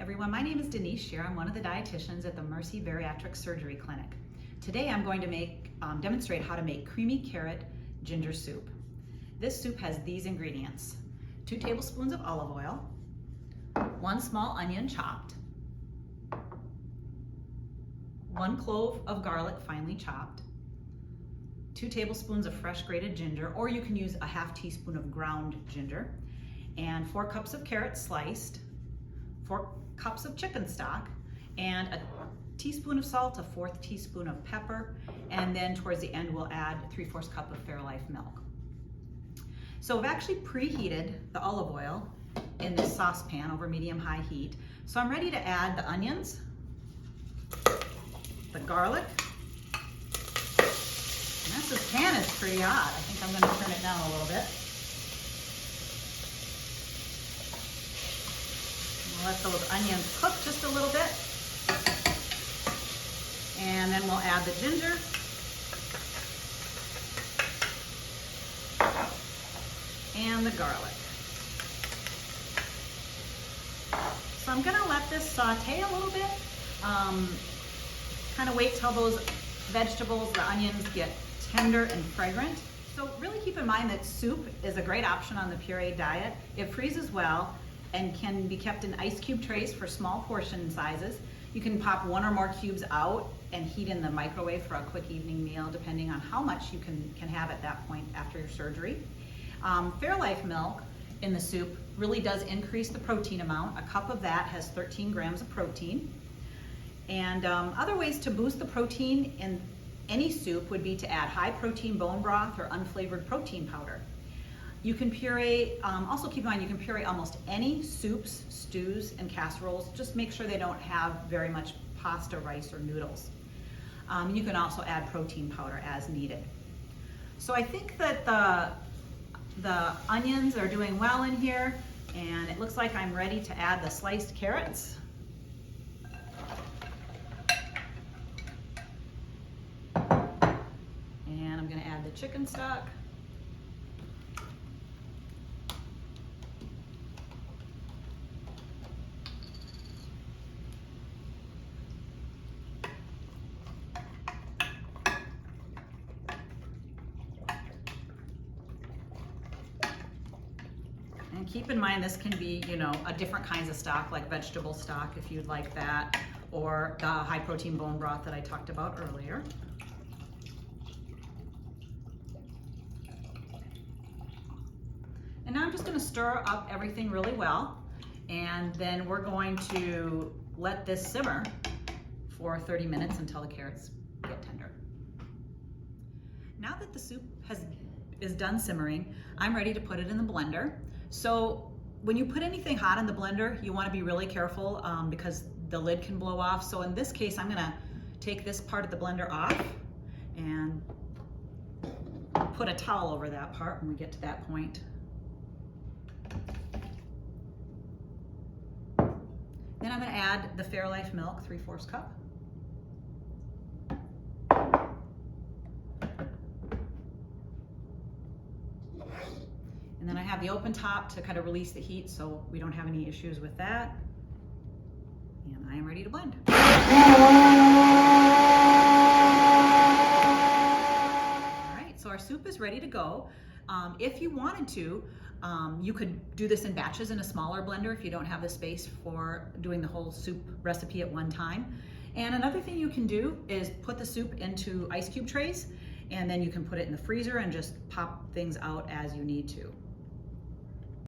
everyone, my name is Denise Shear. I'm one of the dietitians at the Mercy Bariatric Surgery Clinic. Today I'm going to demonstrate how to make creamy carrot ginger soup. This soup has these ingredients: 2 tablespoons of olive oil, 1 small onion chopped, 1 clove of garlic finely chopped, 2 tablespoons of fresh grated ginger, or you can use a ½ teaspoon of ground ginger, and 4 cups of carrots sliced, 4 cups of chicken stock, and a teaspoon of salt, a 1/4 teaspoon of pepper, and then towards the end we'll add 3/4 cup of Fairlife milk. So I've actually preheated the olive oil in this saucepan over medium-high heat. So I'm ready to add the onions, the garlic, and this pan is pretty hot. I think I'm going to turn it down a little bit. Let those onions cook just a little bit, and then we'll add the ginger, and the garlic. So I'm gonna let this saute a little bit, kind of wait till those vegetables, the onions, get tender and fragrant. So really keep in mind that soup is a great option on the Puree diet. It freezes well and can be kept in ice cube trays for small portion sizes. You can pop 1 or more cubes out and heat in the microwave for a quick evening meal, depending on how much you can have at that point after your surgery. Fairlife milk in the soup really does increase the protein amount. A cup of that has 13 grams of protein. And other ways to boost the protein in any soup would be to add high protein bone broth or unflavored protein powder. You can puree, also keep in mind you can puree almost any soups, stews, and casseroles. Just make sure they don't have very much pasta, rice, or noodles. You can also add protein powder as needed. So I think that the onions are doing well in here, and it looks like I'm ready to add the sliced carrots. And I'm going to add the chicken stock. And keep in mind, this can be, a different kinds of stock, like vegetable stock if you'd like that, or the high protein bone broth that I talked about earlier. And now I'm just going to stir up everything really well, and then we're going to let this simmer for 30 minutes until the carrots get tender. Now that the soup is done simmering, I'm ready to put it in the blender. So when you put anything hot in the blender, you want to be really careful because the lid can blow off. So in this case, I'm going to take this part of the blender off and put a towel over that part when we get to that point. Then I'm going to add the Fairlife milk, 3/4 cup. And then I have the open top to kind of release the heat so we don't have any issues with that. And I am ready to blend. All right, so our soup is ready to go. If you wanted to, you could do this in batches in a smaller blender if you don't have the space for doing the whole soup recipe at one time. And another thing you can do is put the soup into ice cube trays, and then you can put it in the freezer and just pop things out as you need to.